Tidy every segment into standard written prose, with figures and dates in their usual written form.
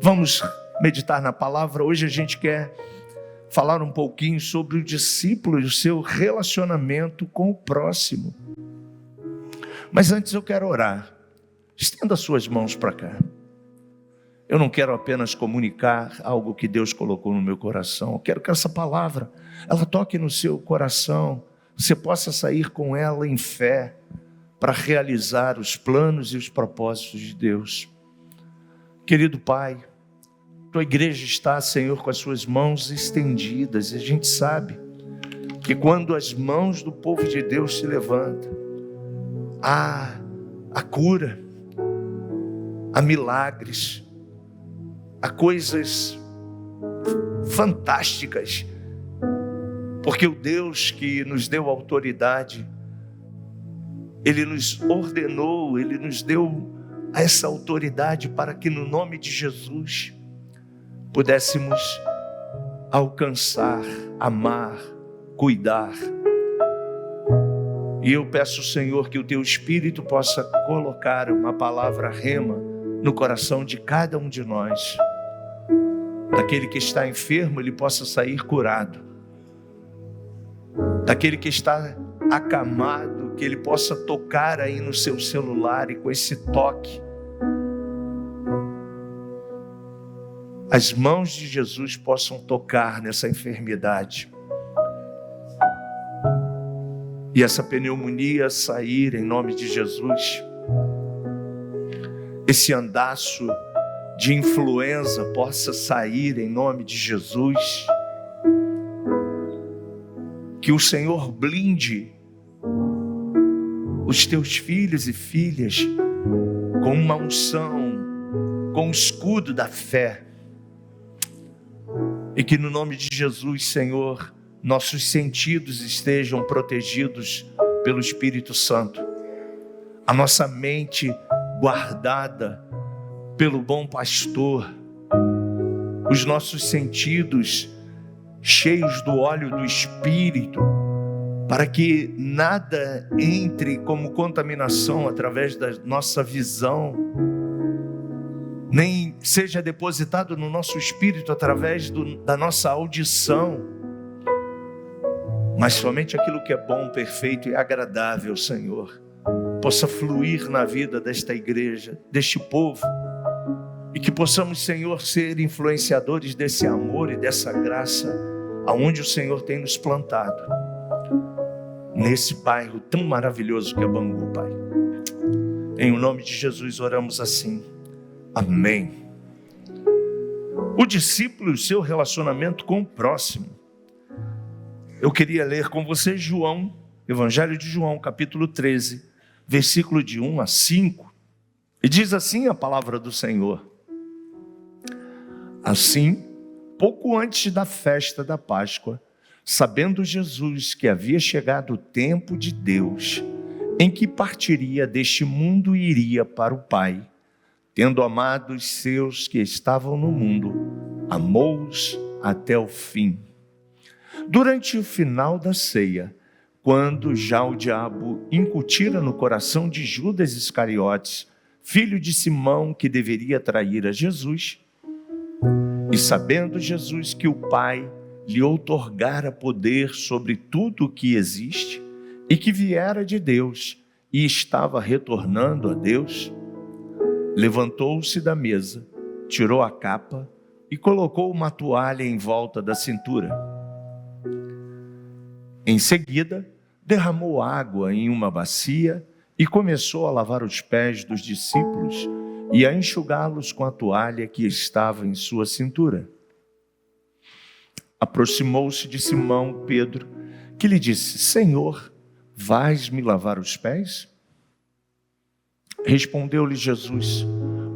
Vamos meditar na palavra. Hoje a gente quer falar um pouquinho sobre o discípulo e o seu relacionamento com o próximo. Mas antes eu quero orar. Estenda suas mãos para cá. Eu não quero apenas comunicar algo que Deus colocou no meu coração. Eu quero que essa palavra, ela toque no seu coração. Você possa sair com ela em fé para realizar os planos e os propósitos de Deus. Querido Pai, tua igreja está, Senhor, com as suas mãos estendidas. E a gente sabe que quando as mãos do povo de Deus se levantam, há a cura, há milagres, há coisas fantásticas, porque o Deus que nos deu autoridade, Ele nos ordenou, Ele nos deu essa autoridade para que no nome de Jesus pudéssemos alcançar, amar, cuidar. E eu peço, Senhor, que o Teu Espírito possa colocar uma palavra rema no coração de cada um de nós. Daquele que está enfermo, ele possa sair curado. Daquele que está acamado, que ele possa tocar aí no seu celular e com esse toque, as mãos de Jesus possam tocar nessa enfermidade. E essa pneumonia sair em nome de Jesus. Esse andaço de influenza possa sair em nome de Jesus. Que o Senhor blinde os teus filhos e filhas com uma unção, com o escudo da fé. E que no nome de Jesus, Senhor, nossos sentidos estejam protegidos pelo Espírito Santo. A nossa mente guardada pelo bom pastor. Os nossos sentidos cheios do óleo do Espírito, para que nada entre como contaminação através da nossa visão, nem seja depositado no nosso espírito através da nossa audição, mas somente aquilo que é bom, perfeito e agradável, Senhor, possa fluir na vida desta igreja, deste povo, e que possamos, Senhor, ser influenciadores desse amor e dessa graça, aonde o Senhor tem nos plantado, nesse bairro tão maravilhoso que é Bangu, Pai. Em o nome de Jesus oramos assim, amém. O discípulo e o seu relacionamento com o próximo. Eu queria ler com você João, Evangelho de João, capítulo 13, versículo de 1 a 5. E diz assim a palavra do Senhor: Assim, pouco antes da festa da Páscoa, sabendo Jesus que havia chegado o tempo de Deus, em que partiria deste mundo e iria para o Pai, tendo amado os seus que estavam no mundo, amou-os até o fim. Durante o final da ceia, quando já o diabo incutira no coração de Judas Iscariotes, filho de Simão, que deveria trair a Jesus, e sabendo Jesus que o Pai lhe outorgara poder sobre tudo o que existe, e que viera de Deus, e estava retornando a Deus, levantou-se da mesa, tirou a capa e colocou uma toalha em volta da cintura. Em seguida, derramou água em uma bacia e começou a lavar os pés dos discípulos e a enxugá-los com a toalha que estava em sua cintura. Aproximou-se de Simão Pedro, que lhe disse: Senhor, vais me lavar os pés? Respondeu-lhe Jesus: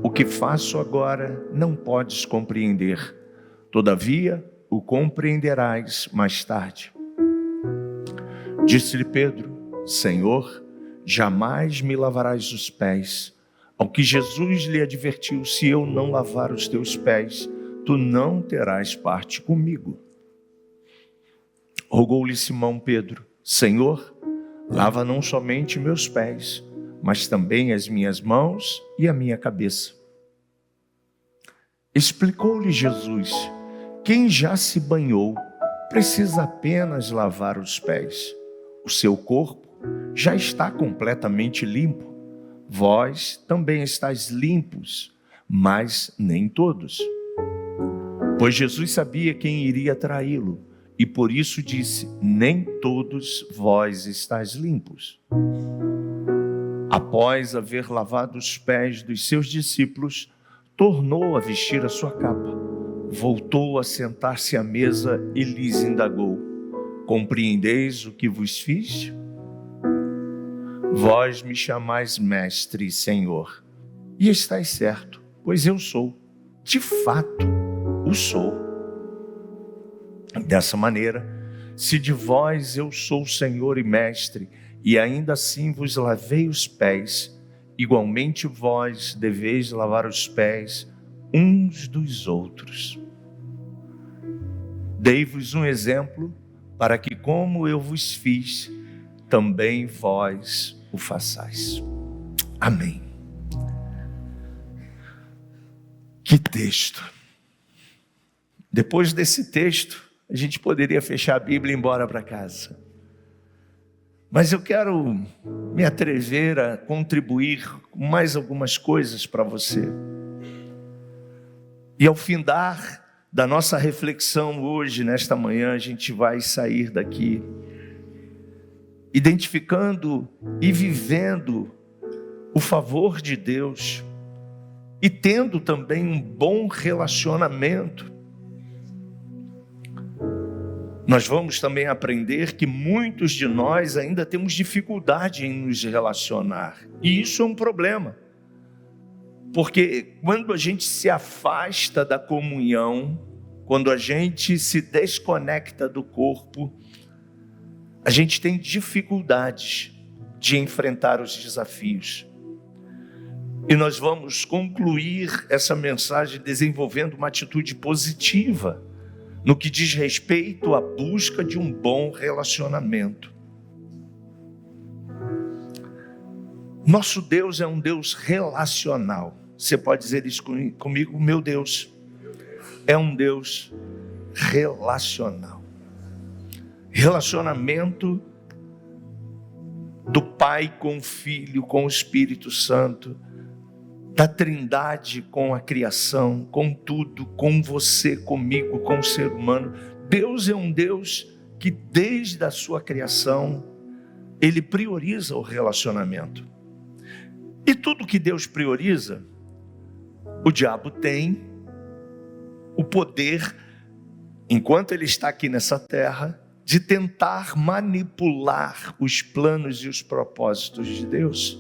O que faço agora não podes compreender, todavia o compreenderás mais tarde. Disse-lhe Pedro: Senhor, jamais me lavarás os pés. Ao que Jesus lhe advertiu: se eu não lavar os teus pés, tu não terás parte comigo. Rogou-lhe Simão Pedro: Senhor, lava não somente meus pés, mas também as minhas mãos e a minha cabeça. Explicou-lhe Jesus: quem já se banhou precisa apenas lavar os pés. O seu corpo já está completamente limpo. Vós também estáis limpos, mas nem todos. Pois Jesus sabia quem iria traí-lo, e por isso disse: nem todos vós estáis limpos. Após haver lavado os pés dos seus discípulos, tornou a vestir a sua capa, voltou a sentar-se à mesa e lhes indagou: compreendeis o que vos fiz? Vós me chamais mestre e senhor, e estáis certo, pois eu sou, de fato, o sou. Dessa maneira, se de vós eu sou senhor e mestre, e ainda assim vos lavei os pés, igualmente vós deveis lavar os pés uns dos outros. Dei-vos um exemplo, para que como eu vos fiz, também vós o façais. Amém. Que texto! Depois desse texto, a gente poderia fechar a Bíblia e ir embora para casa. Mas eu quero me atrever a contribuir com mais algumas coisas para você. E ao findar da nossa reflexão hoje, nesta manhã, a gente vai sair daqui identificando e vivendo o favor de Deus e tendo também um bom relacionamento. Nós vamos também aprender que muitos de nós ainda temos dificuldade em nos relacionar. E isso é um problema. Porque quando a gente se afasta da comunhão, quando a gente se desconecta do corpo, a gente tem dificuldades de enfrentar os desafios. E nós vamos concluir essa mensagem desenvolvendo uma atitude positiva no que diz respeito à busca de um bom relacionamento. Nosso Deus é um Deus relacional. Você pode dizer isso comigo? Meu Deus é um Deus relacional. Relacionamento do Pai com o Filho, com o Espírito Santo, da Trindade com a criação, com tudo, com você, comigo, com o ser humano. Deus é um Deus que desde a sua criação, Ele prioriza o relacionamento. E tudo que Deus prioriza, o diabo tem o poder, enquanto ele está aqui nessa terra, de tentar manipular os planos e os propósitos de Deus.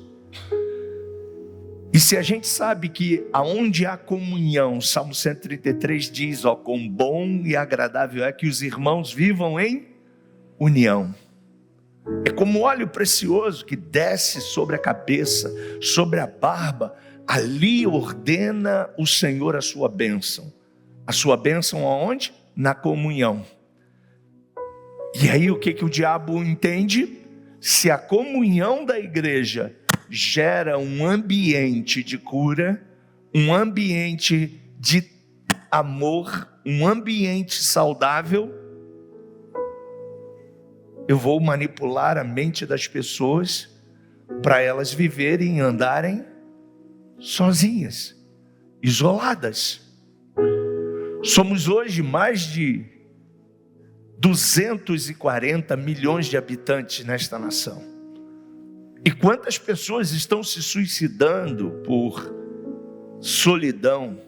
E se a gente sabe que aonde há comunhão, Salmo 133 diz: ó, quão bom e agradável é que os irmãos vivam em união. É como óleo precioso que desce sobre a cabeça, sobre a barba. Ali ordena o Senhor a sua bênção. A sua bênção aonde? Na comunhão. E aí o que o diabo entende? Se a comunhão da igreja gera um ambiente de cura, um ambiente de amor, um ambiente saudável, eu vou manipular a mente das pessoas para elas viverem e andarem sozinhas, isoladas. Somos hoje mais de 240 milhões de habitantes nesta nação. E quantas pessoas estão se suicidando por solidão?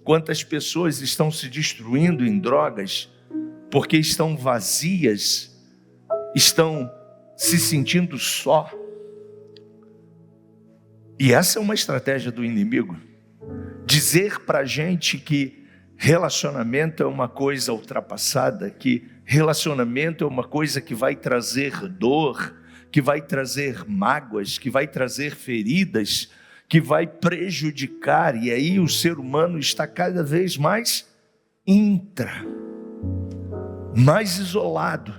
Quantas pessoas estão se destruindo em drogas porque estão vazias, estão se sentindo só? E essa é uma estratégia do inimigo. Dizer para a gente que relacionamento é uma coisa ultrapassada, que relacionamento é uma coisa que vai trazer dor, que vai trazer mágoas, que vai trazer feridas, que vai prejudicar, e aí o ser humano está cada vez mais mais isolado.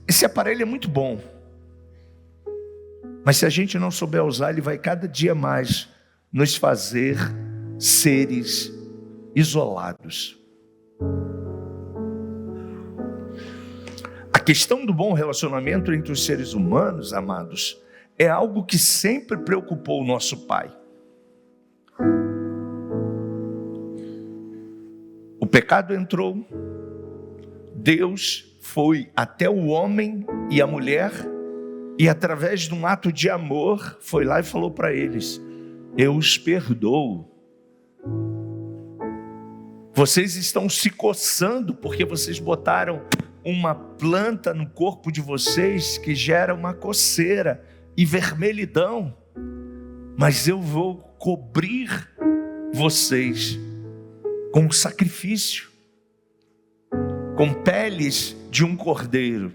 Esse aparelho é muito bom, mas se a gente não souber usar, ele vai cada dia mais nos fazer seres isolados. A questão do bom relacionamento entre os seres humanos, amados, é algo que sempre preocupou o nosso Pai. O pecado entrou, Deus foi até o homem e a mulher, e através de um ato de amor, foi lá e falou para eles: eu os perdoo. Vocês estão se coçando porque vocês botaram uma planta no corpo de vocês que gera uma coceira e vermelhidão, mas eu vou cobrir vocês com sacrifício, com peles de um cordeiro.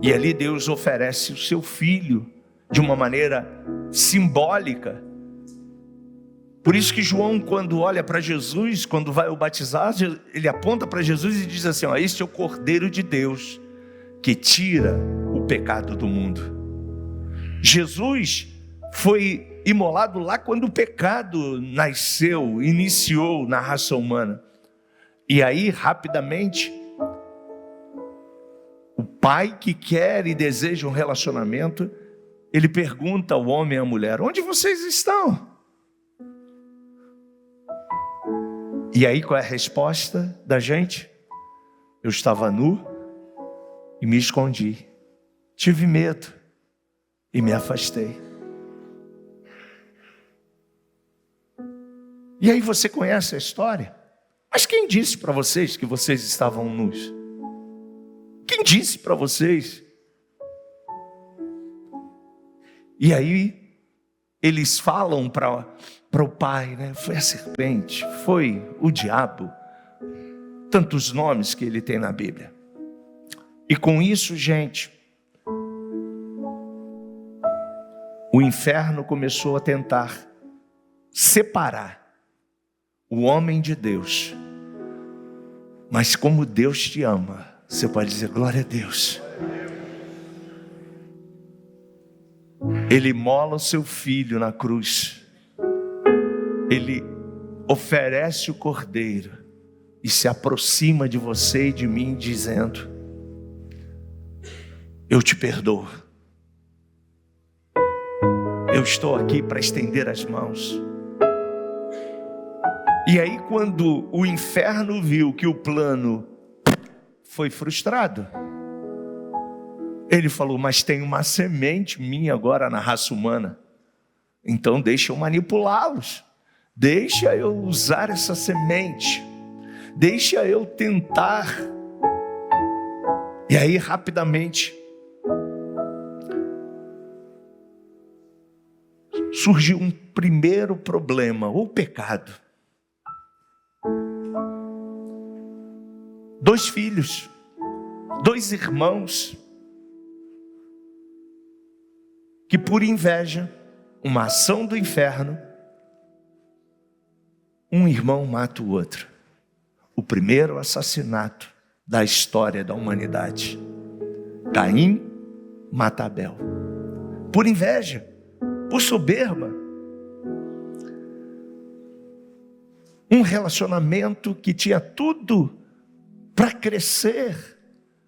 E ali Deus oferece o seu filho de uma maneira simbólica. Por isso que João, quando olha para Jesus, quando vai o batizar, ele aponta para Jesus e diz assim: ó, este é o Cordeiro de Deus que tira o pecado do mundo. Jesus foi imolado lá quando o pecado nasceu, iniciou na raça humana. E aí, rapidamente, o pai que quer e deseja um relacionamento, ele pergunta ao homem e à mulher: onde vocês estão? E aí qual é a resposta da gente? Eu estava nu e me escondi. Tive medo e me afastei. E aí você conhece a história? Mas quem disse para vocês que vocês estavam nus? Quem disse para vocês? E aí eles falam para o pai, né? Foi a serpente, foi o diabo, tantos nomes que ele tem na Bíblia. E com isso, gente, o inferno começou a tentar separar o homem de Deus. Mas como Deus te ama, você pode dizer glória a Deus. Ele mola o seu filho na cruz. Ele oferece o cordeiro e se aproxima de você e de mim dizendo: eu te perdoo. Eu estou aqui para estender as mãos. E aí quando o inferno viu que o plano foi frustrado, ele falou: mas tem uma semente minha agora na raça humana, então deixa eu manipulá-los. Deixa eu usar essa semente. Deixa eu tentar. E aí rapidamente surgiu um primeiro problema, o pecado. 2 filhos, 2 irmãos, que por inveja, uma ação do inferno, um irmão mata o outro. O primeiro assassinato da história da humanidade. Caim mata Abel. Por inveja, por soberba. Um relacionamento que tinha tudo para crescer.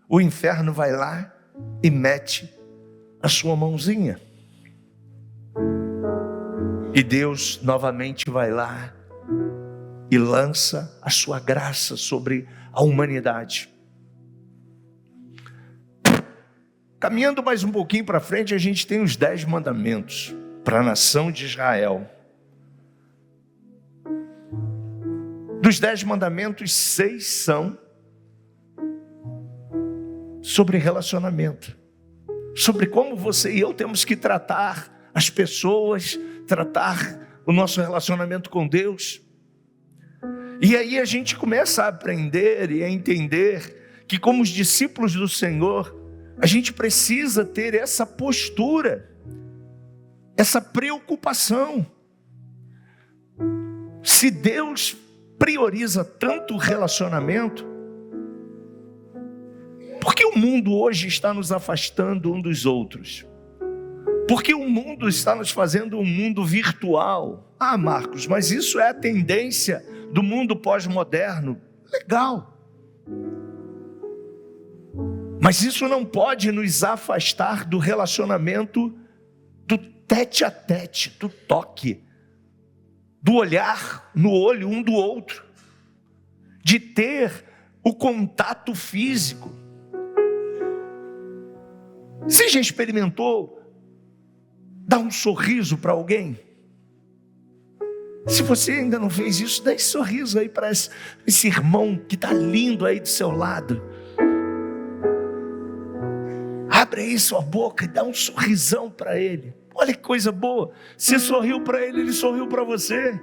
O inferno vai lá e mete a sua mãozinha. E Deus novamente vai lá e lança a sua graça sobre a humanidade. Caminhando mais um pouquinho para frente, a gente tem os 10 mandamentos para a nação de Israel. Dos 10 mandamentos, 6 são sobre relacionamento, sobre como você e eu temos que tratar as pessoas, tratar o nosso relacionamento com Deus. E aí a gente começa a aprender e a entender que, como os discípulos do Senhor, a gente precisa ter essa postura, essa preocupação. Se Deus prioriza tanto o relacionamento, por que o mundo hoje está nos afastando um dos outros? Porque o mundo está nos fazendo um mundo virtual. Ah, Marcos, mas isso é a tendência do mundo pós-moderno. Legal. Mas isso não pode nos afastar do relacionamento, do tete a tete, do toque, do olhar no olho um do outro, de ter o contato físico. Você já experimentou dar um sorriso para alguém? Se você ainda não fez isso, dá esse sorriso aí para esse irmão que está lindo aí do seu lado. Abre aí sua boca e dá um sorrisão para ele. Olha que coisa boa. Você sorriu para ele, ele sorriu para você.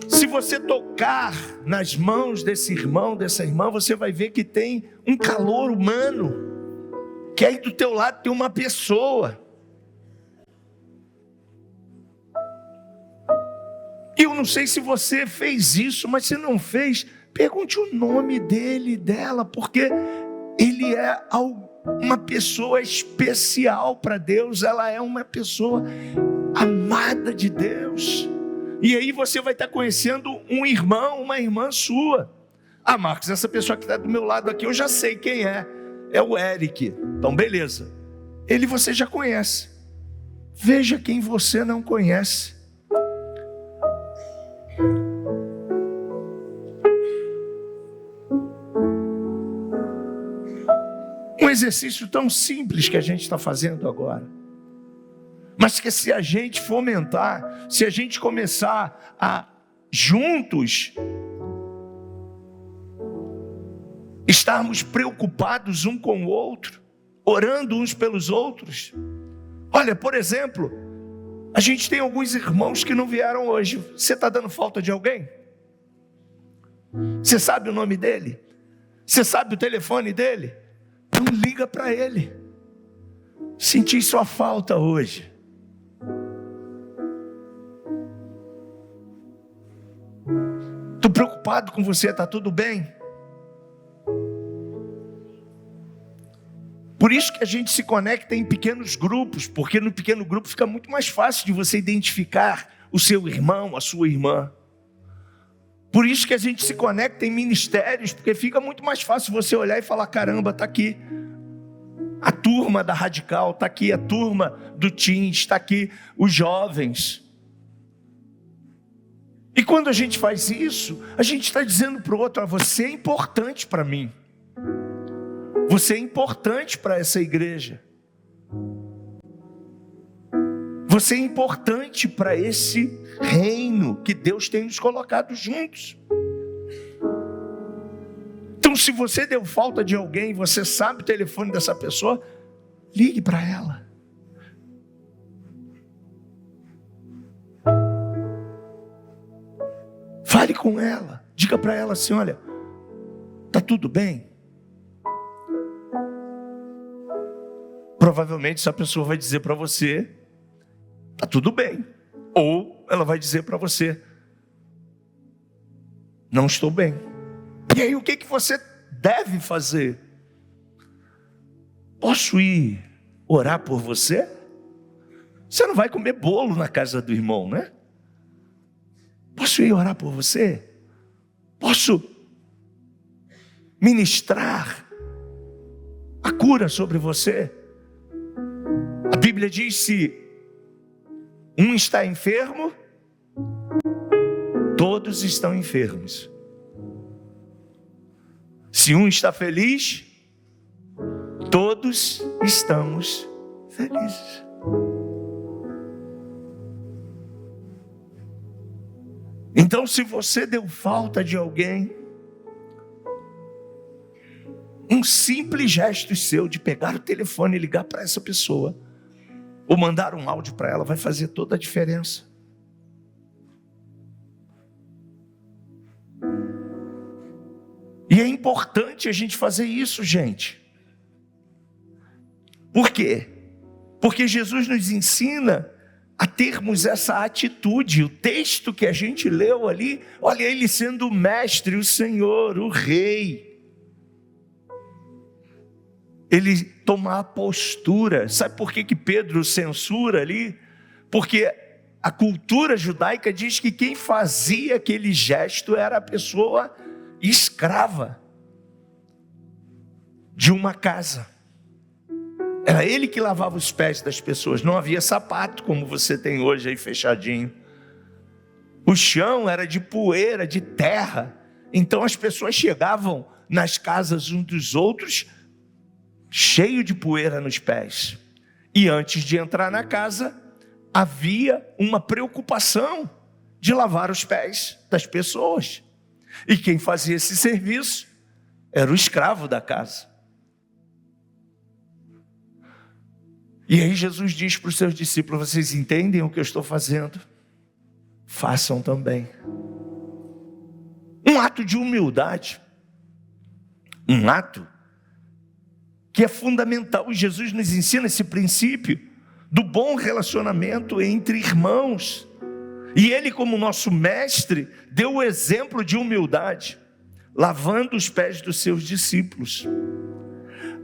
Se você tocar nas mãos desse irmão, dessa irmã, você vai ver que tem um calor humano, que aí do teu lado tem uma pessoa. Eu não sei se você fez isso, mas se não fez, pergunte o nome dele, dela, porque ele é uma pessoa especial para Deus, ela é uma pessoa amada de Deus. E aí você vai estar conhecendo um irmão, uma irmã sua. Ah, Marcos, essa pessoa que está do meu lado aqui, eu já sei quem é. É o Eric. Então, beleza. Ele você já conhece. Veja quem você não conhece. Um exercício tão simples que a gente está fazendo agora. Mas que se a gente fomentar, se a gente começar a juntos estarmos preocupados um com o outro, orando uns pelos outros. Olha, por exemplo, a gente tem alguns irmãos que não vieram hoje. Você está dando falta de alguém? Você sabe o nome dele? Você sabe o telefone dele? Então liga para ele. Senti sua falta hoje. Estou preocupado com você, está tudo bem? Por isso que a gente se conecta em pequenos grupos, porque no pequeno grupo fica muito mais fácil de você identificar o seu irmão, a sua irmã. Por isso que a gente se conecta em ministérios, porque fica muito mais fácil você olhar e falar, caramba, está aqui a turma da Radical, está aqui a turma do Teens, está aqui os jovens. E quando a gente faz isso, a gente está dizendo para o outro, você é importante para mim. Você é importante para essa igreja. Você é importante para esse reino que Deus tem nos colocado juntos. Então, se você deu falta de alguém, você sabe o telefone dessa pessoa, ligue para ela. Fale com ela, diga para ela assim, olha, tá tudo bem? Provavelmente essa pessoa vai dizer para você, tá tudo bem. Ou ela vai dizer para você, não estou bem. E aí o que você deve fazer? Posso ir orar por você? Você não vai comer bolo na casa do irmão, né? Posso ir orar por você? Posso ministrar a cura sobre você? A Bíblia diz, se um está enfermo, todos estão enfermos. Se um está feliz, todos estamos felizes. Então, se você deu falta de alguém, um simples gesto seu de pegar o telefone e ligar para essa pessoa, ou mandar um áudio para ela, vai fazer toda a diferença. E é importante a gente fazer isso, gente. Por quê? Porque Jesus nos ensina a termos essa atitude. O texto que a gente leu ali, olha ele sendo o mestre, o Senhor, o Rei. Ele tomar postura. Sabe por que Pedro censura ali? Porque a cultura judaica diz que quem fazia aquele gesto era a pessoa escrava de uma casa. Era ele que lavava os pés das pessoas. Não havia sapato como você tem hoje aí fechadinho. O chão era de poeira, de terra. Então as pessoas chegavam nas casas uns dos outros cheio de poeira nos pés. E antes de entrar na casa, havia uma preocupação de lavar os pés das pessoas. E quem fazia esse serviço era o escravo da casa. E aí Jesus diz para os seus discípulos: vocês entendem o que eu estou fazendo? Façam também. Um ato de humildade. Um ato que é fundamental. Jesus nos ensina esse princípio do bom relacionamento entre irmãos. E Ele, como nosso mestre, deu o exemplo de humildade, lavando os pés dos seus discípulos.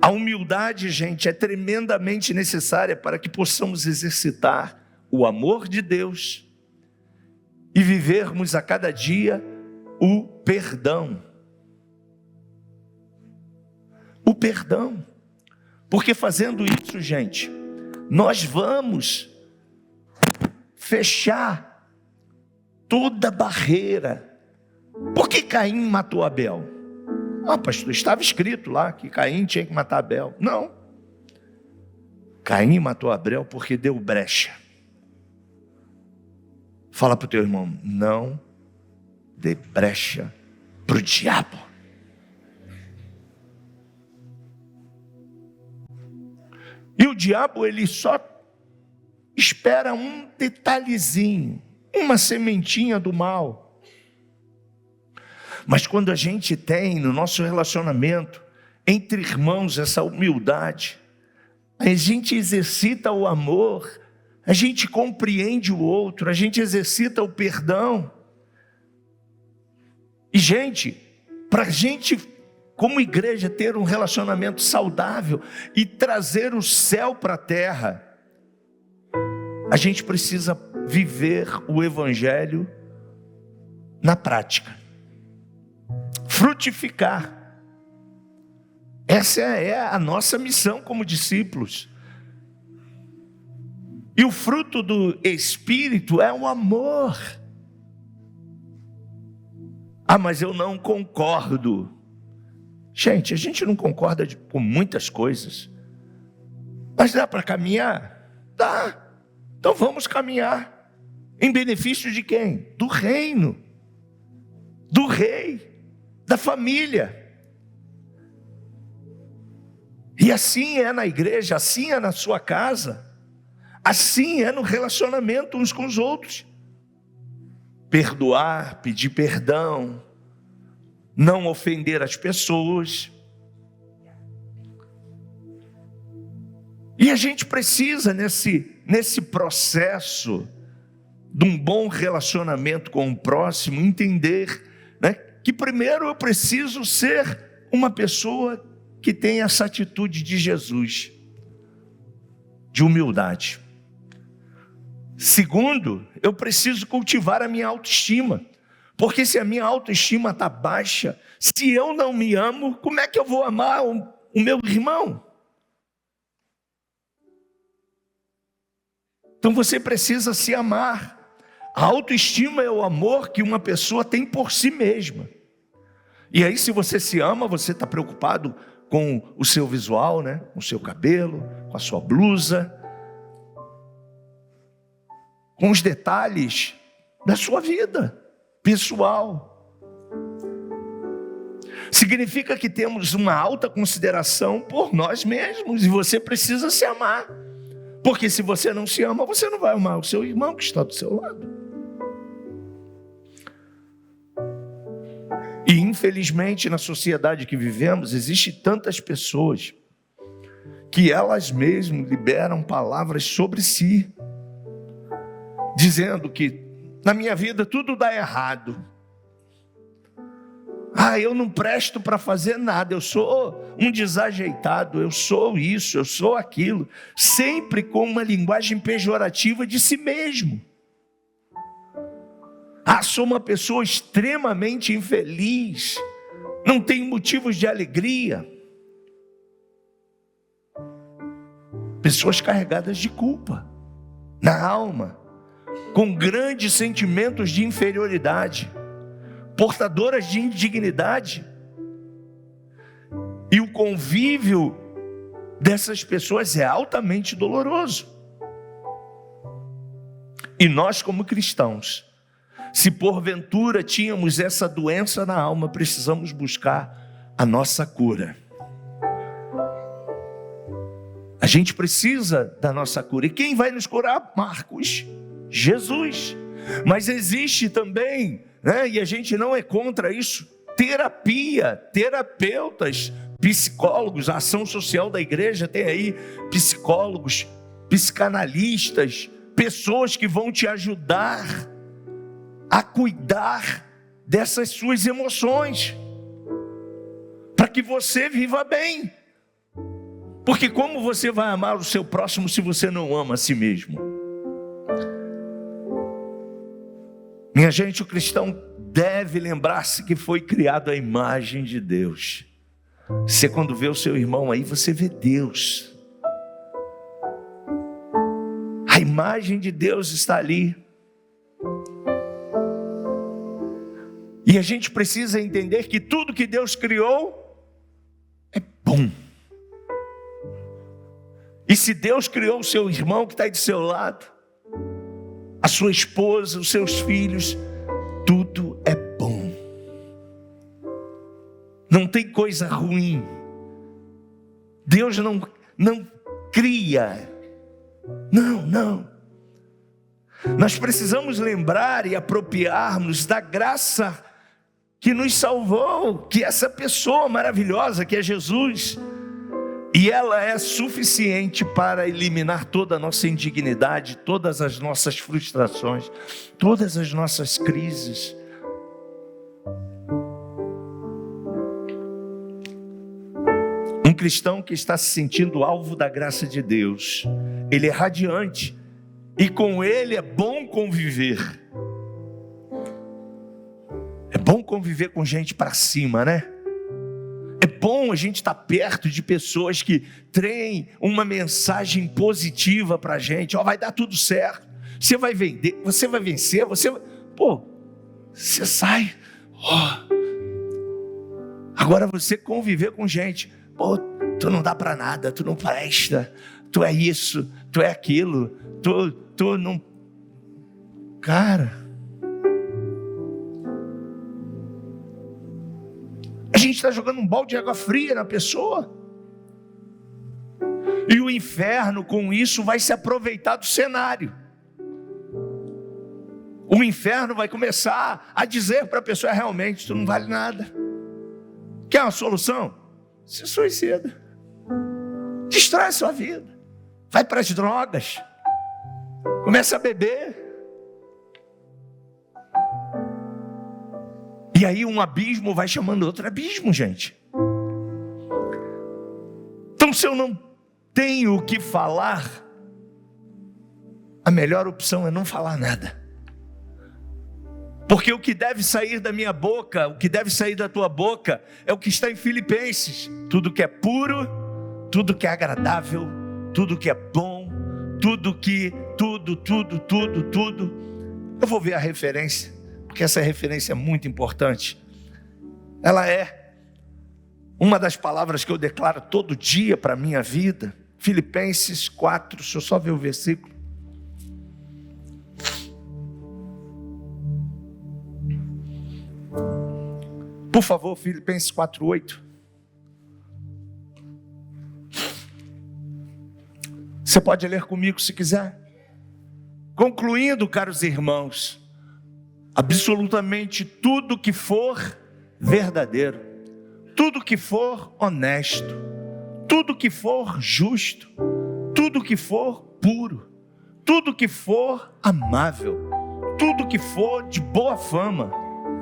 A humildade, gente, é tremendamente necessária para que possamos exercitar o amor de Deus e vivermos a cada dia o perdão. O perdão. Porque fazendo isso, gente, nós vamos fechar toda barreira. Por que Caim matou Abel? Ah, pastor, estava escrito lá que Caim tinha que matar Abel. Não. Caim matou Abel porque deu brecha. Fala para o teu irmão: não dê brecha para o diabo. E o diabo, ele só espera um detalhezinho, uma sementinha do mal. Mas quando a gente tem no nosso relacionamento entre irmãos essa humildade, a gente exercita o amor, a gente compreende o outro, a gente exercita o perdão. E gente, para a gente como igreja ter um relacionamento saudável e trazer o céu para a terra, a gente precisa viver o evangelho na prática. Frutificar. Essa é a nossa missão como discípulos. E o fruto do Espírito é o amor. Ah, mas eu não concordo. Gente, a gente não concorda com muitas coisas. Mas dá para caminhar? Dá. Então vamos caminhar. Em benefício de quem? Do reino. Do rei. Da família. E assim é na igreja, assim é na sua casa, assim é no relacionamento uns com os outros. Perdoar, pedir perdão, não ofender as pessoas. E a gente precisa nesse processo de um bom relacionamento com o próximo, entender, né, que primeiro eu preciso ser uma pessoa que tem essa atitude de Jesus, de humildade. Segundo, eu preciso cultivar a minha autoestima, porque se a minha autoestima está baixa, se eu não me amo, como é que eu vou amar o meu irmão? Então você precisa se amar. A autoestima é o amor que uma pessoa tem por si mesma. E aí, se você se ama, você está preocupado com o seu visual, né? Com o seu cabelo, com a sua blusa, com os detalhes da sua vida pessoal. Significa que temos uma alta consideração por nós mesmos, e você precisa se amar, porque se você não se ama, você não vai amar o seu irmão que está do seu lado. E infelizmente na sociedade que vivemos, existem tantas pessoas que elas mesmas liberam palavras sobre si, dizendo que na minha vida tudo dá errado. Eu não presto para fazer nada, eu sou um desajeitado, eu sou isso, eu sou aquilo, sempre com uma linguagem pejorativa de si mesmo. Sou uma pessoa extremamente infeliz, não tenho motivos de alegria. Pessoas carregadas de culpa na alma, com grandes sentimentos de inferioridade, portadoras de indignidade. E o convívio dessas pessoas é altamente doloroso. E nós, como cristãos, se porventura tínhamos essa doença na alma, precisamos buscar a nossa cura. A gente precisa da nossa cura. E quem vai nos curar? Marcos, Jesus. Mas existe também, e a gente não é contra isso, terapia, terapeutas, psicólogos. A ação social da igreja tem aí psicólogos, psicanalistas, pessoas que vão te ajudar a cuidar dessas suas emoções, para que você viva bem. Porque como você vai amar o seu próximo se você não ama a si mesmo? Minha gente, o cristão deve lembrar-se que foi criado à imagem de Deus. Você, quando vê o seu irmão aí, você vê Deus. A imagem de Deus está ali. E a gente precisa entender que tudo que Deus criou é bom. E se Deus criou o seu irmão que está aí do seu lado, a sua esposa, os seus filhos, tudo é bom. Não tem coisa ruim. Deus não cria. Não. Nós precisamos lembrar e apropriarmos da graça que nos salvou, que essa pessoa maravilhosa que é Jesus, e ela é suficiente para eliminar toda a nossa indignidade, todas as nossas frustrações, todas as nossas crises. Um cristão que está se sentindo alvo da graça de Deus, ele é radiante, e com ele é bom conviver. É bom conviver com gente para cima, né? É bom a gente estar perto de pessoas que têm uma mensagem positiva para a gente. Vai dar tudo certo. Você vai vender, você vai vencer, você sai. Agora você conviver com gente. Tu não dá para nada, tu não presta, tu é isso, tu é aquilo, tu não... Cara... A gente está jogando um balde de água fria na pessoa. E o inferno com isso vai se aproveitar do cenário. O inferno vai começar a dizer para a pessoa: realmente tu não vale nada. Quer uma solução? Se suicida. Destrói a sua vida. Vai para as drogas. Começa a beber. E aí um abismo vai chamando outro abismo, gente. Então, se eu não tenho o que falar, a melhor opção é não falar nada. Porque o que deve sair da minha boca, o que deve sair da tua boca, é o que está em Filipenses. Tudo que é puro, tudo que é agradável, tudo que é bom, tudo. Eu vou ver a referência, porque essa referência é muito importante. Ela é uma das palavras que eu declaro todo dia para a minha vida. Filipenses 4, deixa eu só ver o versículo. Por favor, Filipenses 4:8. Você pode ler comigo se quiser. Concluindo, caros irmãos, absolutamente tudo que for verdadeiro, tudo que for honesto, tudo que for justo, tudo que for puro, tudo que for amável, tudo que for de boa fama,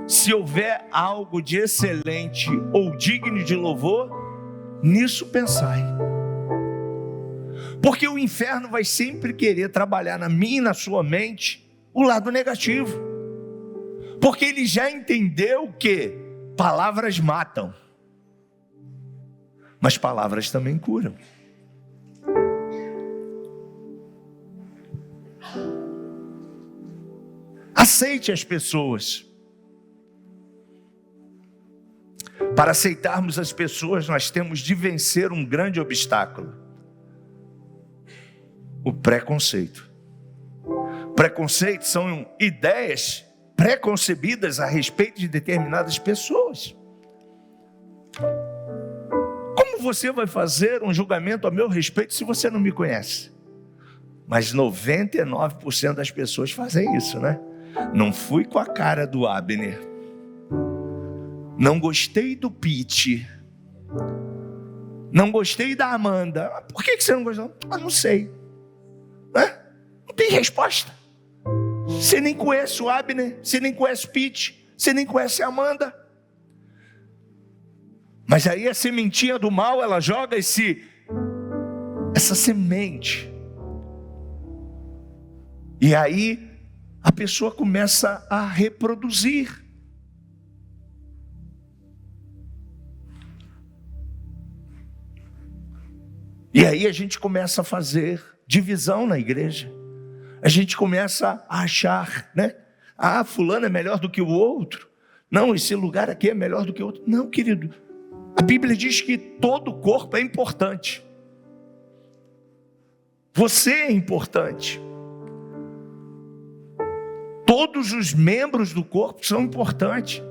Se houver algo de excelente ou digno de louvor, nisso pensai. Porque o inferno vai sempre querer trabalhar na minha e na sua mente o lado negativo. Porque ele já entendeu que palavras matam, mas palavras também curam. Aceite as pessoas. Para aceitarmos as pessoas, nós temos de vencer um grande obstáculo: o preconceito. Preconceito são ideias preconcebidas a respeito de determinadas pessoas. Como você vai fazer um julgamento a meu respeito se você não me conhece? Mas 99% das pessoas fazem isso, né? Não fui com a cara do Abner, não gostei do Pete, não gostei da Amanda. Por que você não gostou? Não sei. Não tem resposta. Você nem conhece o Abner, você nem conhece o Pete, você nem conhece a Amanda. Mas aí a sementinha do mal, ela joga essa semente. E aí a pessoa começa a reproduzir. E aí a gente começa a fazer divisão na igreja. A gente começa a achar, né? Fulano é melhor do que o outro. Não, esse lugar aqui é melhor do que o outro. Não, querido. A Bíblia diz que todo o corpo é importante. Você é importante. Todos os membros do corpo são importantes.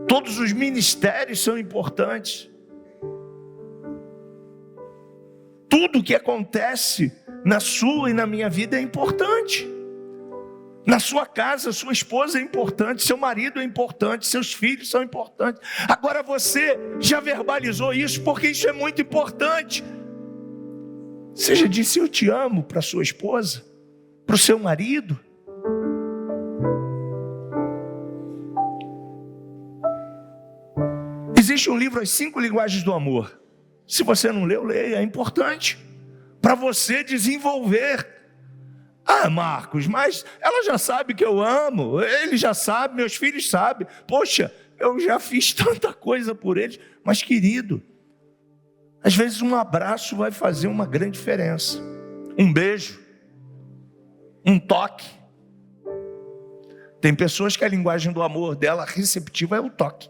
Todos os ministérios são importantes. Tudo que acontece na sua e na minha vida é importante. Na sua casa, sua esposa é importante, seu marido é importante, seus filhos são importantes. Agora você já verbalizou isso, porque isso é muito importante. Você já disse eu te amo para sua esposa, para o seu marido? Existe um livro, As 5 Linguagens do Amor. Se você não leu, leia, é importante para você desenvolver. Marcos, mas ela já sabe que eu amo, ele já sabe, meus filhos sabem. Poxa, eu já fiz tanta coisa por eles. Mas querido, às vezes um abraço vai fazer uma grande diferença. Um beijo, um toque. Tem pessoas que a linguagem do amor dela receptiva é o toque.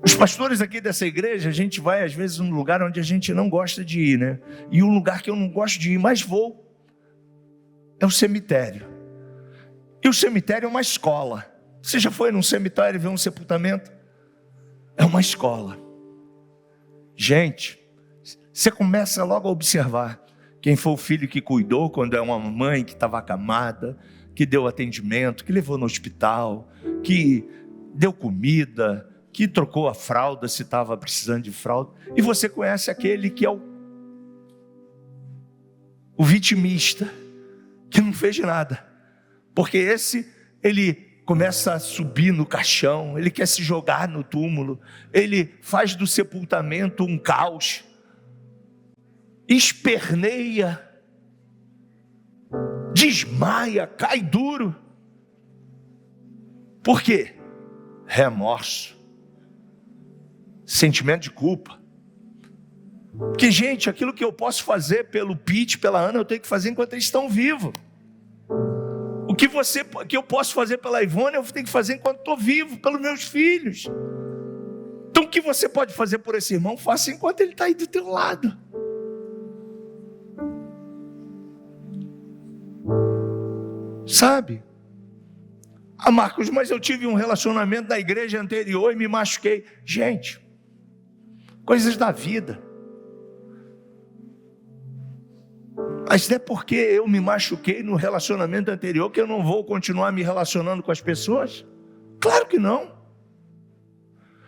Os pastores aqui dessa igreja, a gente vai às vezes num lugar onde a gente não gosta de ir, né? E um lugar que eu não gosto de ir, mas vou, é o cemitério. E o cemitério é uma escola. Você já foi num cemitério e viu um sepultamento? É uma escola. Gente, você começa logo a observar quem foi o filho que cuidou quando é uma mãe que estava acamada, que deu atendimento, que levou no hospital, que deu comida, que trocou a fralda se estava precisando de fralda. E você conhece aquele que é o vitimista, que não fez nada. Porque ele começa a subir no caixão, ele quer se jogar no túmulo, ele faz do sepultamento um caos, esperneia, desmaia, cai duro. Por quê? Remorso. Sentimento de culpa. Porque, gente, aquilo que eu posso fazer pelo Pete, pela Ana, eu tenho que fazer enquanto eles estão vivos. O que eu posso fazer pela Ivone, eu tenho que fazer enquanto estou vivo, pelos meus filhos. Então o que você pode fazer por esse irmão, faça enquanto ele está aí do teu lado. Sabe? Marcos, mas eu tive um relacionamento na igreja anterior e me machuquei. Gente, coisas da vida. Mas não é porque eu me machuquei no relacionamento anterior que eu não vou continuar me relacionando com as pessoas? Claro que não.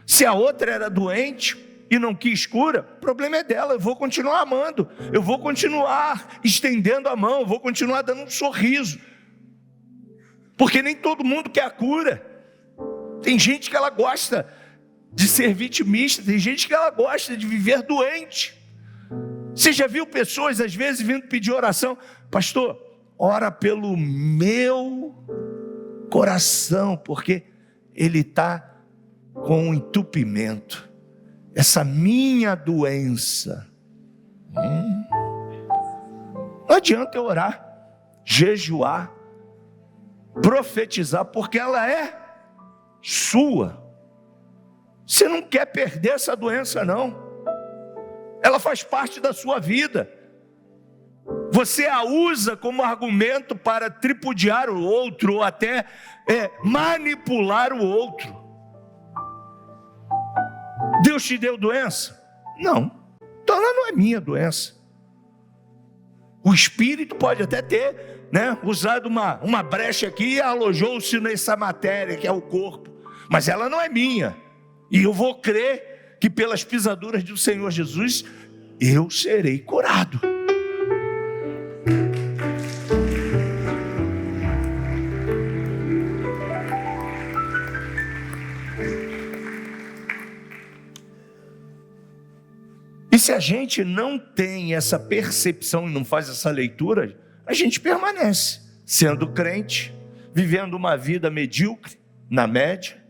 Se a outra era doente, e não quis cura, o problema é dela. Eu vou continuar amando, eu vou continuar estendendo a mão, eu vou continuar dando um sorriso, porque nem todo mundo quer a cura. Tem gente que ela gosta de ser vitimista, tem gente que ela gosta de viver doente. Você já viu pessoas às vezes vindo pedir oração? Pastor, ora pelo meu coração, porque ele está com um entupimento, essa minha doença. Não adianta eu orar, jejuar, profetizar, porque ela é sua. Você não quer perder essa doença, não. Ela faz parte da sua vida. Você a usa como argumento para tripudiar o outro, ou até manipular o outro. Deus te deu doença? Não. Então ela não é minha doença. O Espírito pode até ter, usado uma brecha aqui e alojou-se nessa matéria que é o corpo. Mas ela não é minha. E eu vou crer que pelas pisaduras do Senhor Jesus, eu serei curado. E se a gente não tem essa percepção e não faz essa leitura, a gente permanece sendo crente, vivendo uma vida medíocre, na média.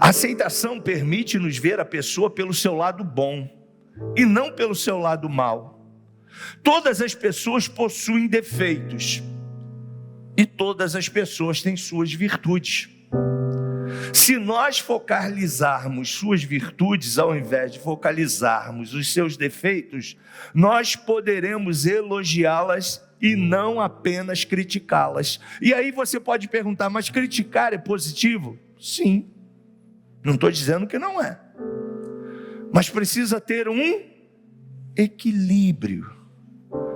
A aceitação permite-nos ver a pessoa pelo seu lado bom e não pelo seu lado mau. Todas as pessoas possuem defeitos e todas as pessoas têm suas virtudes. Se nós focalizarmos suas virtudes ao invés de focalizarmos os seus defeitos, nós poderemos elogiá-las e não apenas criticá-las. E aí você pode perguntar, mas criticar é positivo? Sim. Não estou dizendo que não é. Mas precisa ter um equilíbrio.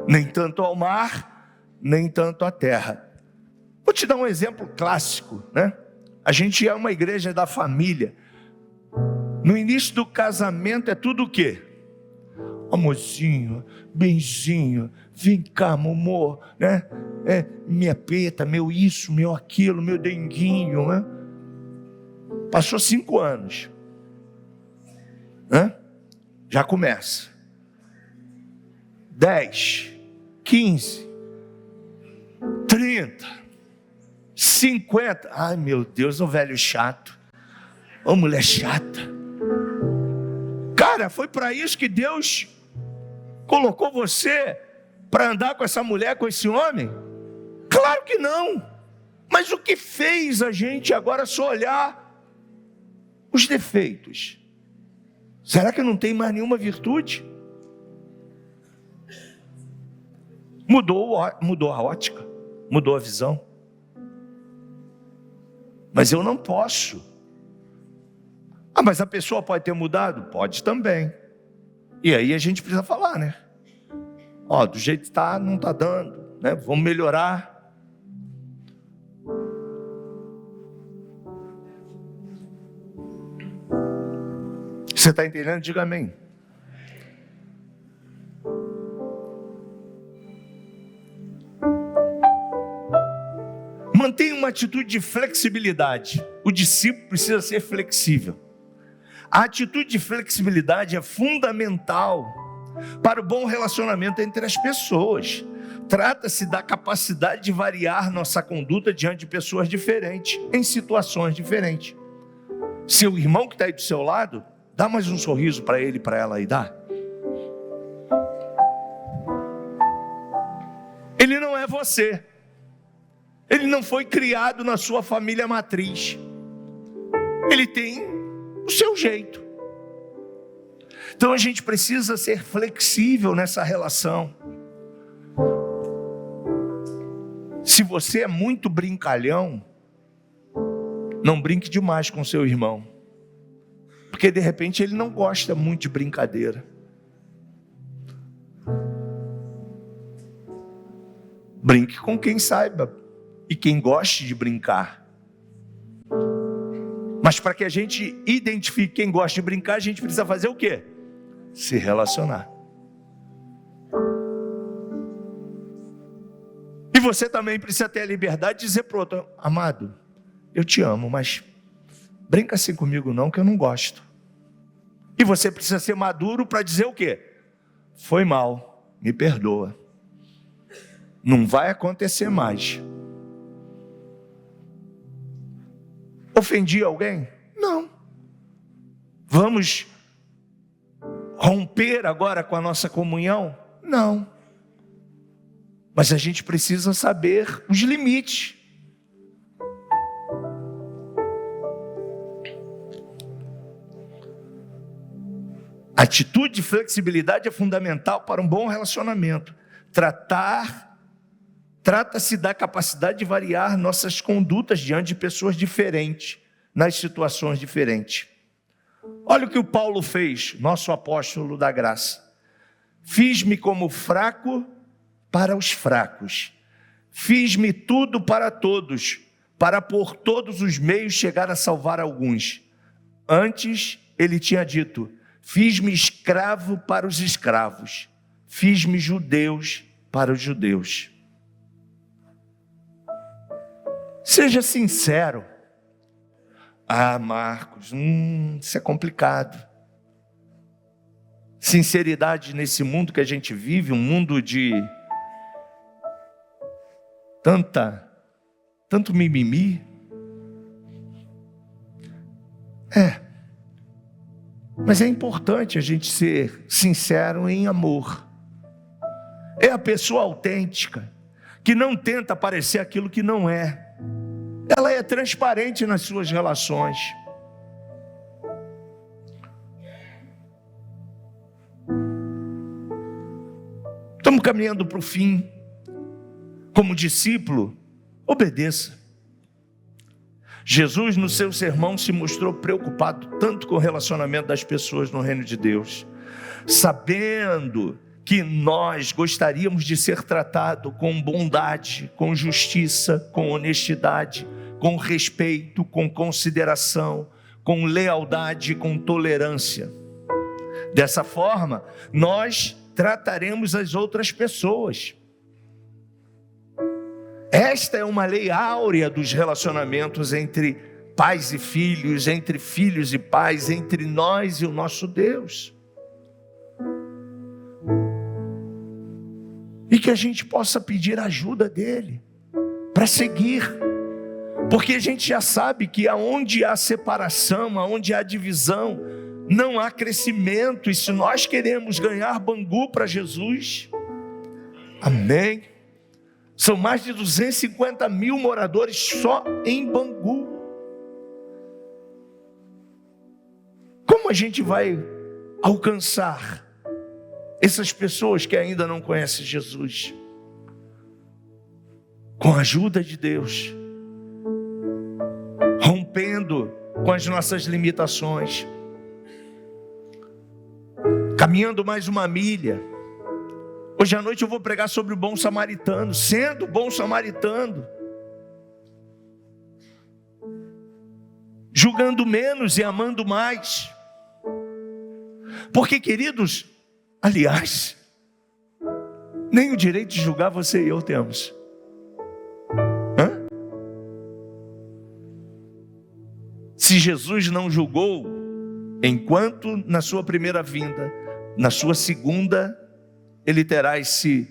Nem tanto ao mar, nem tanto à terra. Vou te dar um exemplo clássico, A gente é uma igreja da família. No início do casamento é tudo o quê? Amorzinho, benzinho, vem cá, amor, minha peta, meu isso, meu aquilo, meu denguinho, Passou 5 anos. Já começa. 10, 15, 30, 50. Ai, meu Deus, ô velho chato. Ô mulher chata. Cara, foi para isso que Deus colocou você para andar com essa mulher, com esse homem? Claro que não. Mas o que fez a gente agora só olhar os defeitos? Será que não tem mais nenhuma virtude? Mudou a ótica, mudou a visão. Mas eu não posso. Mas a pessoa pode ter mudado? Pode também. E aí a gente precisa falar, do jeito que está, não está dando, Vamos melhorar. Você está entendendo? Diga amém. Mantenha uma atitude de flexibilidade. O discípulo precisa ser flexível. A atitude de flexibilidade é fundamental para o bom relacionamento entre as pessoas. Trata-se da capacidade de variar nossa conduta diante de pessoas diferentes, em situações diferentes. Seu irmão que está aí do seu lado, dá mais um sorriso para ele e para ela aí, dá. Ele não é você. Ele não foi criado na sua família matriz. Ele tem o seu jeito. Então a gente precisa ser flexível nessa relação. Se você é muito brincalhão, não brinque demais com seu irmão. Porque de repente ele não gosta muito de brincadeira. Brinque com quem saiba e quem goste de brincar. Mas para que a gente identifique quem gosta de brincar, a gente precisa fazer o quê? Se relacionar. E você também precisa ter a liberdade de dizer para o outro: amado, eu te amo, mas brinca assim comigo não, que eu não gosto. E você precisa ser maduro para dizer o quê? Foi mal, me perdoa. Não vai acontecer mais. Ofendi alguém? Não. Vamos romper agora com a nossa comunhão? Não. Mas a gente precisa saber os limites. Atitude de flexibilidade é fundamental para um bom relacionamento. Trata-se da capacidade de variar nossas condutas diante de pessoas diferentes, nas situações diferentes. Olha o que o Paulo fez, nosso apóstolo da graça. Fiz-me como fraco para os fracos. Fiz-me tudo para todos, para por todos os meios chegar a salvar alguns. Antes, ele tinha dito: fiz-me escravo para os escravos. Fiz-me judeus para os judeus. Seja sincero. Ah, Marcos, isso é complicado. Sinceridade nesse mundo que a gente vive, um mundo de tanto mimimi. Mas é importante a gente ser sincero em amor. É a pessoa autêntica, que não tenta parecer aquilo que não é. Ela é transparente nas suas relações. Estamos caminhando para o fim. Como discípulo, obedeça. Jesus, no seu sermão, se mostrou preocupado tanto com o relacionamento das pessoas no reino de Deus, sabendo que nós gostaríamos de ser tratados com bondade, com justiça, com honestidade, com respeito, com consideração, com lealdade, com tolerância. Dessa forma, nós trataremos as outras pessoas. Esta é uma lei áurea dos relacionamentos entre pais e filhos, entre filhos e pais, entre nós e o nosso Deus. E que a gente possa pedir ajuda dele para seguir. Porque a gente já sabe que aonde há separação, aonde há divisão, não há crescimento. E se nós queremos ganhar Bangu para Jesus, amém? São mais de 250 mil moradores só em Bangu. Como a gente vai alcançar essas pessoas que ainda não conhecem Jesus? Com a ajuda de Deus, rompendo com as nossas limitações, caminhando mais uma milha. Hoje à noite eu vou pregar sobre o bom samaritano, sendo bom samaritano, julgando menos e amando mais. Porque, queridos, aliás, nem o direito de julgar você e eu temos. Se Jesus não julgou, enquanto na sua primeira vinda, na sua segunda, ele terá esse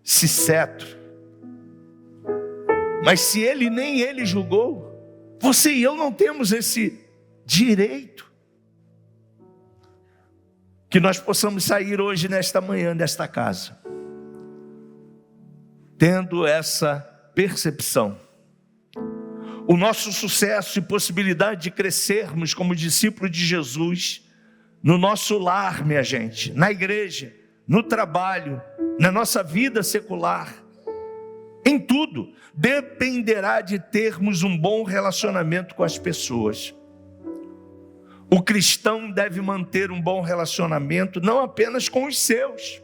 cetro. Mas se ele nem ele julgou, você e eu não temos esse direito. Que nós possamos sair hoje, nesta manhã, desta casa, tendo essa percepção. O nosso sucesso e possibilidade de crescermos como discípulos de Jesus, no nosso lar, minha gente, na igreja, no trabalho, na nossa vida secular, em tudo, dependerá de termos um bom relacionamento com as pessoas. O cristão deve manter um bom relacionamento, não apenas com os seus.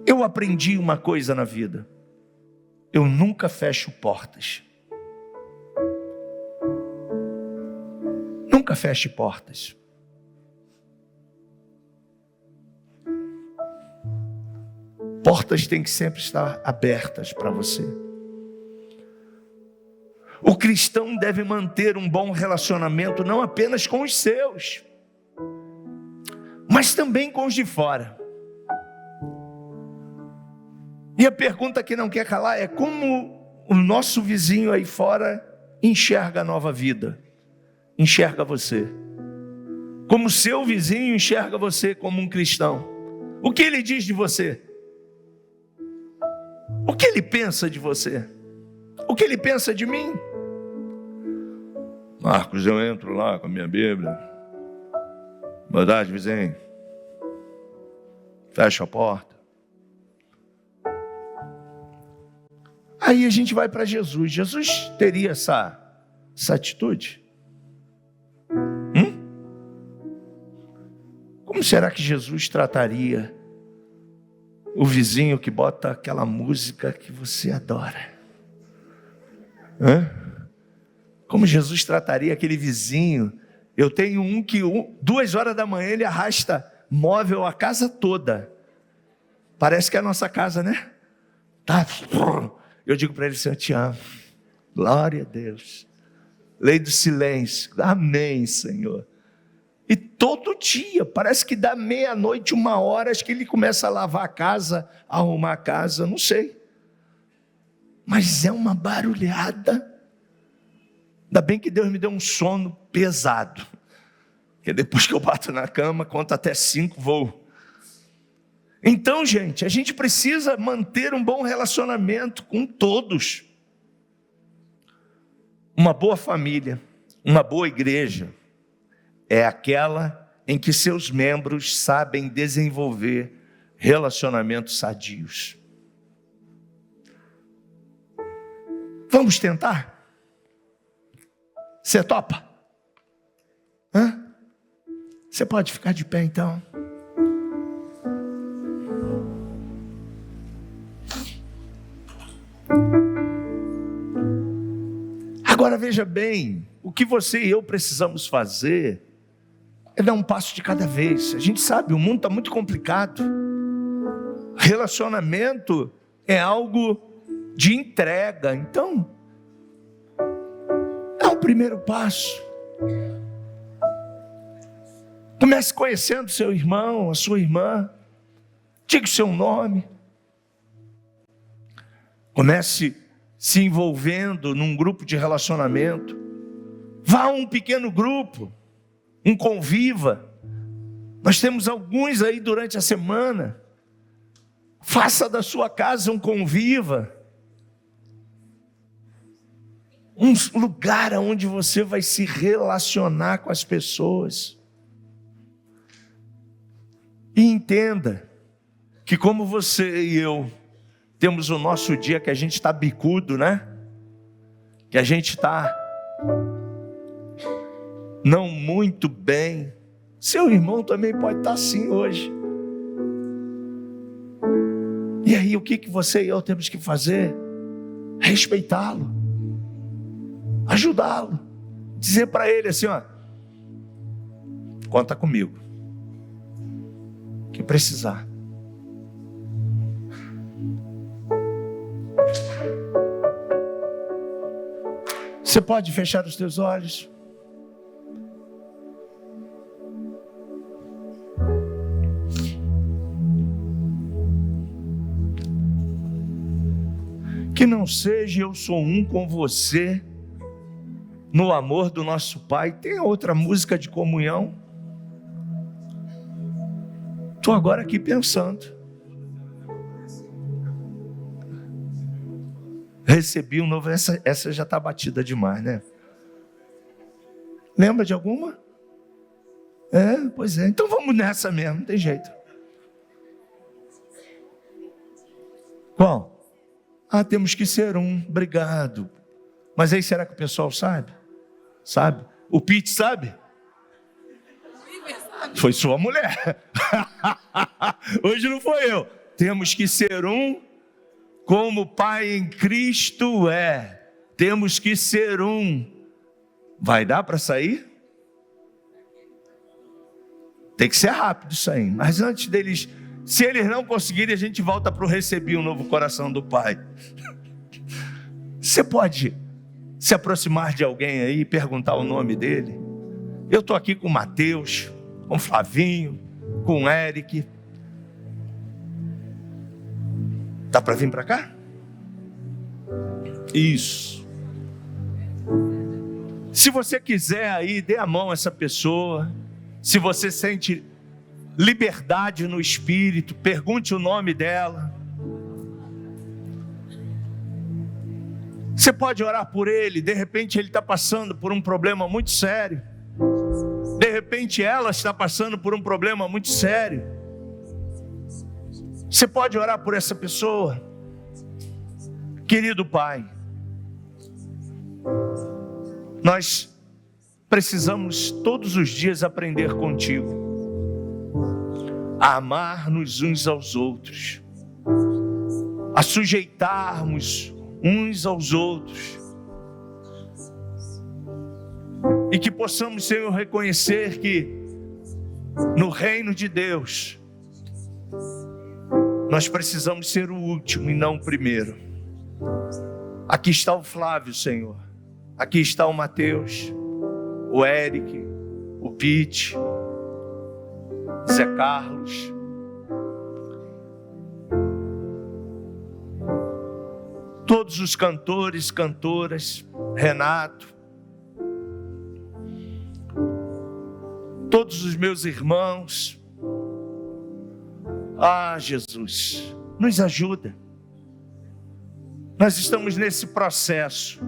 Eu aprendi uma coisa na vida: eu nunca fecho portas. Nunca feche portas. Portas têm que sempre estar abertas para você. O cristão deve manter um bom relacionamento não apenas com os seus, mas também com os de fora. E a pergunta que não quer calar é: como o nosso vizinho aí fora enxerga a nova vida? Enxerga você? Como o seu vizinho enxerga você como um cristão? O que ele diz de você? O que ele pensa de você? O que ele pensa de mim? Marcos, eu entro lá com a minha Bíblia. Boa tarde, vizinho. Fecha a porta. Aí a gente vai para Jesus. Jesus teria essa atitude? Como será que Jesus trataria o vizinho que bota aquela música que você adora? Como Jesus trataria aquele vizinho? Eu tenho um que 2 horas da manhã ele arrasta móvel a casa toda. Parece que é a nossa casa, né? Tá. Eu digo para ele assim: eu te amo. Glória a Deus. Lei do silêncio. Amém, Senhor. E todo dia, parece que dá meia-noite, 1h, acho que ele começa a lavar a casa, arrumar a casa, não sei. Mas é uma barulhada. Ainda bem que Deus me deu um sono pesado. Porque depois que eu bato na cama, conto até 5, vou. Então, gente, a gente precisa manter um bom relacionamento com todos. Uma boa família, uma boa igreja, é aquela em que seus membros sabem desenvolver relacionamentos sadios. Vamos tentar? Você topa? Você pode ficar de pé então? Agora veja bem, o que você e eu precisamos fazer é dar um passo de cada vez. A gente sabe, o mundo está muito complicado. Relacionamento é algo de entrega. Então, é o primeiro passo. Comece conhecendo seu irmão, a sua irmã. Diga o seu nome. Comece se envolvendo num grupo de relacionamento. Vá a um pequeno grupo, um conviva. Nós temos alguns aí durante a semana. Faça da sua casa um conviva. Um lugar onde você vai se relacionar com as pessoas. E entenda que como você e eu temos o nosso dia que a gente está bicudo, né? Que a gente está não muito bem. Seu irmão também pode estar assim hoje. E aí o que você e eu temos que fazer? Respeitá-lo, ajudá-lo, dizer para ele assim: ó, conta comigo, que precisar. Você pode fechar os teus olhos? Que não seja eu sou um com você no amor do nosso Pai. Tem outra música de comunhão. Estou agora aqui pensando. Recebi um novo, essa já está batida demais, né? Lembra de alguma? Pois é, então vamos nessa mesmo, não tem jeito. Qual? Temos que ser um, obrigado. Mas aí será que o pessoal sabe? Sabe? O Pete sabe? Foi sua mulher. Hoje não foi eu. Temos que ser um como o Pai em Cristo é. Temos que ser um. Vai dar para sair? Tem que ser rápido isso aí. Mas antes deles, se eles não conseguirem, a gente volta para o receber um novo coração do Pai. Você pode se aproximar de alguém aí e perguntar o nome dele? Eu estou aqui com o Mateus, com o Flavinho, com o Eric. Dá para vir para cá? Isso. Se você quiser aí, dê a mão a essa pessoa. Se você sente liberdade no espírito, pergunte o nome dela. Você pode orar por ele. De repente ele está passando por um problema muito sério. De repente ela está passando por um problema muito sério. Você pode orar por essa pessoa. Querido Pai, nós precisamos todos os dias aprender contigo a amar-nos uns aos outros, a sujeitarmos uns aos outros, e que possamos, Senhor, reconhecer que no reino de Deus nós precisamos ser o último e não o primeiro. Aqui está o Flávio, Senhor. Aqui está o Mateus, o Eric, o Pete, Zé Carlos. Todos os cantores, cantoras, Renato. Todos os meus irmãos. Ah, Jesus, nos ajuda. Nós estamos nesse processo.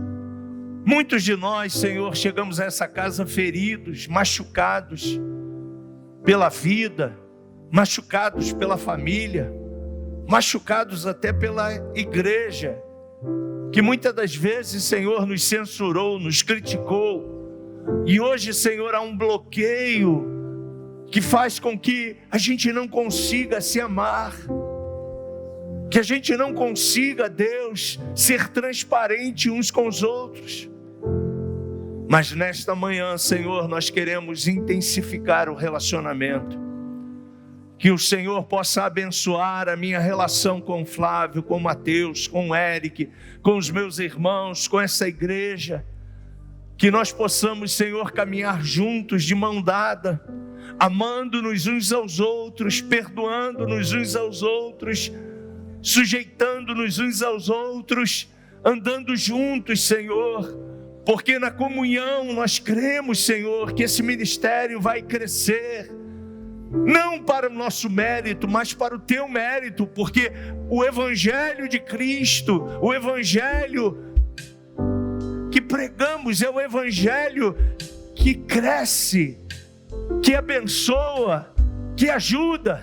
Muitos de nós, Senhor, chegamos a essa casa feridos, machucados pela vida, machucados pela família, machucados até pela igreja, que muitas das vezes, Senhor, nos censurou, nos criticou. E hoje, Senhor, há um bloqueio que faz com que a gente não consiga se amar, que a gente não consiga, Deus, ser transparente uns com os outros. Mas nesta manhã, Senhor, nós queremos intensificar o relacionamento. Que o Senhor possa abençoar a minha relação com o Flávio, com o Mateus, com o Eric, com os meus irmãos, com essa igreja. Que nós possamos, Senhor, caminhar juntos de mão dada, amando-nos uns aos outros, perdoando-nos uns aos outros, sujeitando-nos uns aos outros, andando juntos, Senhor, porque na comunhão nós cremos, Senhor, que esse ministério vai crescer, não para o nosso mérito, mas para o teu mérito, porque o Evangelho de Cristo, o Evangelho que pregamos é o Evangelho que cresce, que abençoa, que ajuda.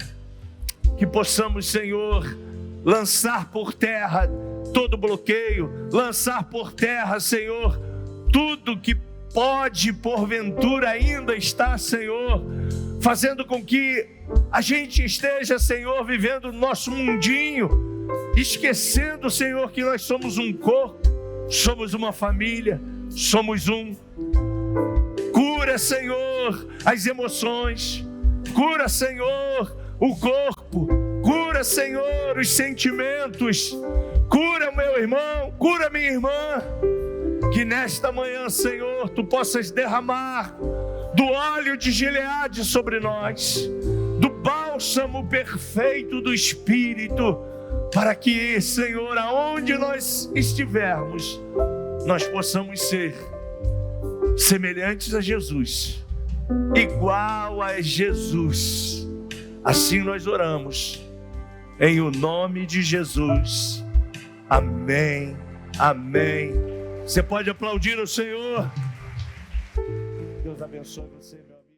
Que possamos, Senhor, lançar por terra todo bloqueio, lançar por terra, Senhor, tudo que pode porventura ainda estar, Senhor, fazendo com que a gente esteja, Senhor, vivendo o nosso mundinho, esquecendo, Senhor, que nós somos um corpo, somos uma família, somos um. Cura, Senhor, as emoções, cura, Senhor, o corpo, cura, Senhor, os sentimentos, cura meu irmão, cura minha irmã. Que nesta manhã, Senhor, tu possas derramar do óleo de Gileade sobre nós, do bálsamo perfeito do Espírito, para que, Senhor, aonde nós estivermos, nós possamos ser semelhantes a Jesus, igual a Jesus. Assim nós oramos, em o nome de Jesus. Amém, amém. Você pode aplaudir o Senhor. Deus abençoe você.